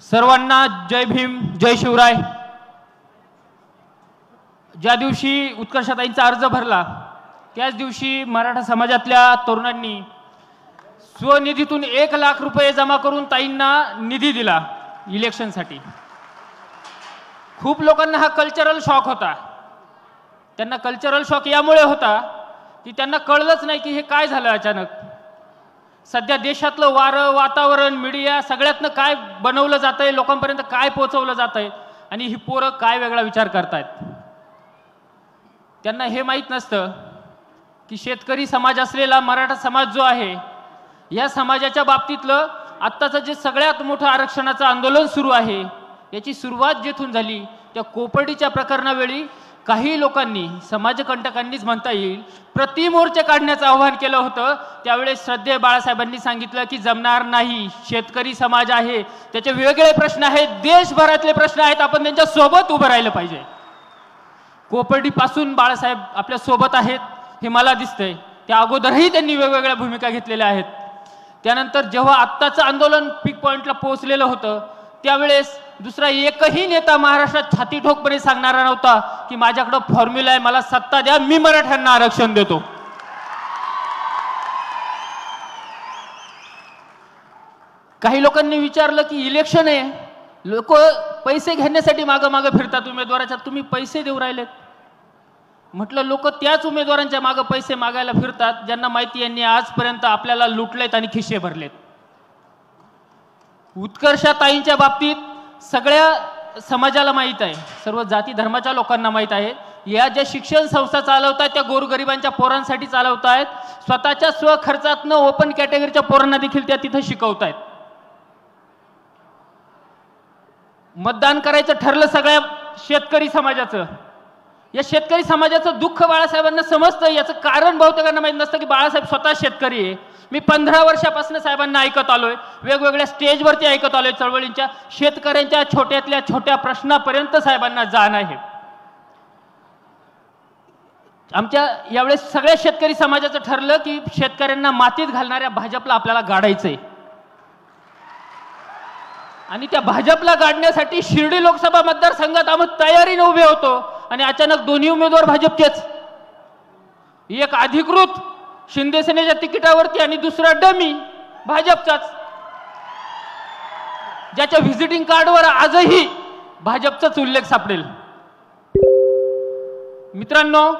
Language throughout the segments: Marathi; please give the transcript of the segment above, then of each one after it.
सर्वांना जय भीम, जय शिवराय। ज्या दिवशी उत्कर्षताईंचा अर्ज भरला त्याच दिवशी मराठा समाजातल्या तरुणांनी स्वनिधीतून 1 लाख रुपये जमा करून ताईंना निधी दिला इलेक्शनसाठी। खूप लोकांना हा कल्चरल शॉक होता। त्यांना कल्चरल शॉक यामुळे होता की त्यांना कळलंच नाही की हे काय झालं अचानक। सध्या देशातलं वारं, वातावरण, मीडिया सगळ्यातनं काय बनवलं जातंय, लोकांपर्यंत काय पोहोचवलं जातंय आणि ही पोरं काय वेगळा विचार करतायत। त्यांना हे माहीत नसतं की शेतकरी समाज असलेला मराठा समाज जो आहे, या समाजाच्या बाबतीतलं आत्ताचं जे सगळ्यात मोठं आरक्षणाचं आंदोलन सुरू आहे, याची सुरुवात जेथून झाली त्या कोपर्डीच्या प्रकरणावेळी काही लोकांनी, समाजकंटकांनीच म्हणता येईल, प्रतिमोर्चे काढण्याचं आवाहन केलं होतं। त्यावेळेस श्रद्धेय बाळासाहेबांनी सांगितलं की जमणार नाही, शेतकरी समाज आहे, त्याचे वेगळे प्रश्न आहेत, देशभरातले प्रश्न आहेत, आपण त्यांच्या सोबत उभं राहिलं पाहिजे। कोपर्डीपासून बाळासाहेब आपल्या सोबत आहेत हे मला दिसतंय। त्या अगोदरही त्यांनी वेगवेगळ्या भूमिका घेतलेल्या आहेत। त्यानंतर जेव्हा आत्ताचं आंदोलन पीक पॉइंटला पोहोचलेलं होतं त्यावेळेस दुसरा एकही नेता महाराष्ट्रात छाती ठोकपणे सांगणारा नव्हता की माझ्याकडे फॉर्म्युला आहे, मला सत्ता द्या, मी मराठ्यांना आरक्षण देतो। काही लोकांनी विचारलं की इलेक्शन आहे, लोक पैसे घेण्यासाठी मागं मागं फिरतात उमेदवाराच्या, तुम्ही पैसे देऊ राहिलेत। म्हटलं लोक त्याच उमेदवारांच्या मागं पैसे मागायला फिरतात ज्यांना माहिती यांनी आजपर्यंत आपल्याला लुटलेत आणि खिशे भरलेत। उत्कर्षताईंच्या बाबतीत सगळ्या समाजाला माहीत आहे, सर्व जाती धर्माच्या लोकांना माहीत आहे। या ज्या शिक्षण संस्था चालवतात त्या गोरगरिबांच्या पोरांसाठी चालवतायत, स्वतःच्या स्वखर्चातनं ओपन कॅटेगरीच्या पोरांना देखील त्या तिथे शिकवतायत। मतदान करायचं ठरलं सगळ्या शेतकरी समाजाचं। या शेतकरी समाजाचं दुःख बाळासाहेबांना समजतं। याचं कारण बहुतेकांना माहीत नसतं की बाळासाहेब स्वतः शेतकरी आहे। मी 15 वर्षापासून साहेबांना ऐकत आलोय, वेगवेगळ्या स्टेजवरती ऐकत आलोय, चळवळींच्या, शेतकऱ्यांच्या छोट्यातल्या छोट्या प्रश्नापर्यंत साहेबांना जाण आहे। आमच्या यावेळेस सगळ्या शेतकरी समाजाचं ठरलं की शेतकऱ्यांना मातीत घालणाऱ्या भाजपला आपल्याला गाडायचंय आणि त्या भाजपला गाडण्यासाठी शिर्डी लोकसभा मतदारसंघात आम्ही तयारीने उभे होतो आणि अचानक दोन्ही उमेदवार भाजपचेच, एक अधिकृत शिंदे सेनेच्या तिकिटावरती आणि दुसरा डमी भाजपचाच, ज्याच्या व्हिजिटिंग कार्डवर आजही भाजपचाच उल्लेख सापडेल। मित्रांनो,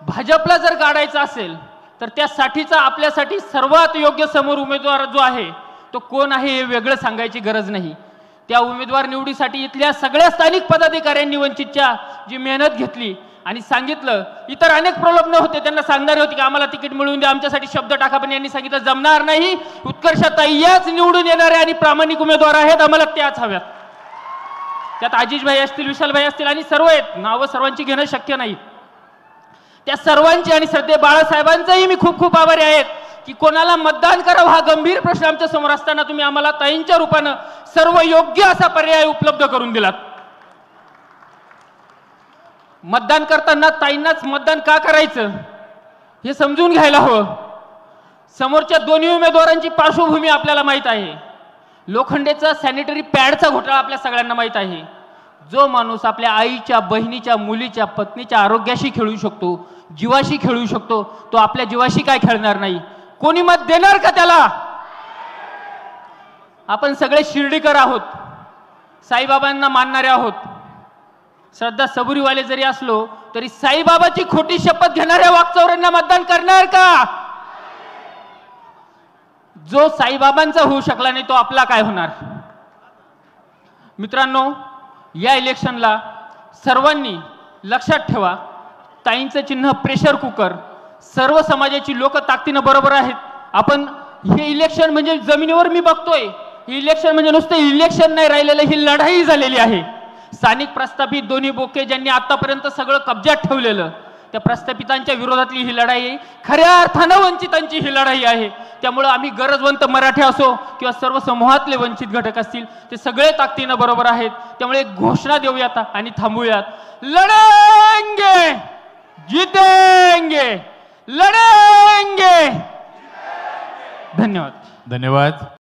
भाजपला जर गाडायचं असेल तर त्यासाठीचा आपल्यासाठी सर्वात योग्य समोर उमेदवार जो आहे तो कोण आहे हे वेगळं सांगायची गरज नाही। त्या उमेदवार निवडीसाठी इथल्या सगळ्या स्थानिक पदाधिकाऱ्यांनी वंचितच्या जी मेहनत घेतली आणि सांगितलं, इतर अनेक प्रलोभन होते, त्यांना सांगणारे होते की आम्हाला तिकीट मिळवून द्या, आमच्यासाठी शब्द टाका, पण यांनी सांगितलं जमणार नाही, उत्कर्षताई याच निवडून येणारे आणि प्रामाणिक उमेदवार आहेत, आम्हाला त्याच हव्यात। त्यात अजिजभाई असतील, विशालभाई असतील आणि सर्व आहेत, नावं सर्वांची घेणं शक्य नाही। त्या सर्वांची आणि श्रद्धेय बाळासाहेबांचाही मी खूप खूप आभारी आहेत की कोणाला मतदान करावं हा गंभीर प्रश्न आमच्या समोर असताना तुम्ही आम्हाला ताईंच्या रूपानं सर्व योग्य असा पर्याय उपलब्ध करून दिलात। मतदान करताना ताईंनाच मतदान का करायचं हे समजून घ्यायला हवं। समोरच्या दोन्ही उमेदवारांची पार्श्वभूमी आपल्याला माहीत आहे। लोखंडेचा सॅनिटरी पॅडचा घोटाळा आपल्या सगळ्यांना माहीत आहे। जो माणूस आपल्या आईच्या, बहिणीच्या, मुलीच्या, पत्नीच्या आरोग्याशी खेळू शकतो, जीवाशी खेळू शकतो, तो आपल्या जीवाशी काय खेळणार नाही? कोणी मत देणार का त्याला? आपण सगळे शिर्डीकर आहोत, साईबाबांना मानणारे आहोत। श्रद्धा सबुरीवाले जरी असलो तरी साईबाबाची खोटी शपथ घेणाऱ्या वाकचौऱ्यांना मतदान करणार का? जो साईबाबांचा होऊ शकला नाही तो आपला काय होणार? मित्रांनो, या इलेक्शनला सर्वांनी लक्षात ठेवा, ताईंचं चिन्ह प्रेशर कुकर, सर्व समाजाची लोक ताकदीनं बरोबर आहेत। आपण हे इलेक्शन म्हणजे जमिनीवर मी बघतोय, हे इलेक्शन म्हणजे नुसतं इलेक्शन नाही राहिलेलं, ही लढाई झालेली आहे। स्थानिक प्रस्थापित दोन्ही बोके ज्यांनी आतापर्यंत सगळं कब्जात ठेवलेलं, त्या प्रस्थापितांच्या विरोधातली ही लढाई आहे, खऱ्या अर्थानं वंचितांची ही लढाई आहे। त्यामुळे आम्ही गरजवंत मराठी असो किंवा सर्व समूहातले वंचित घटक असतील, ते सगळे ताकदीनं बरोबर आहेत। त्यामुळे एक घोषणा देऊयात आणि थांबूयात, लढेंगे जीतेंगे, लढेंगे। धन्यवाद। धन्यवाद।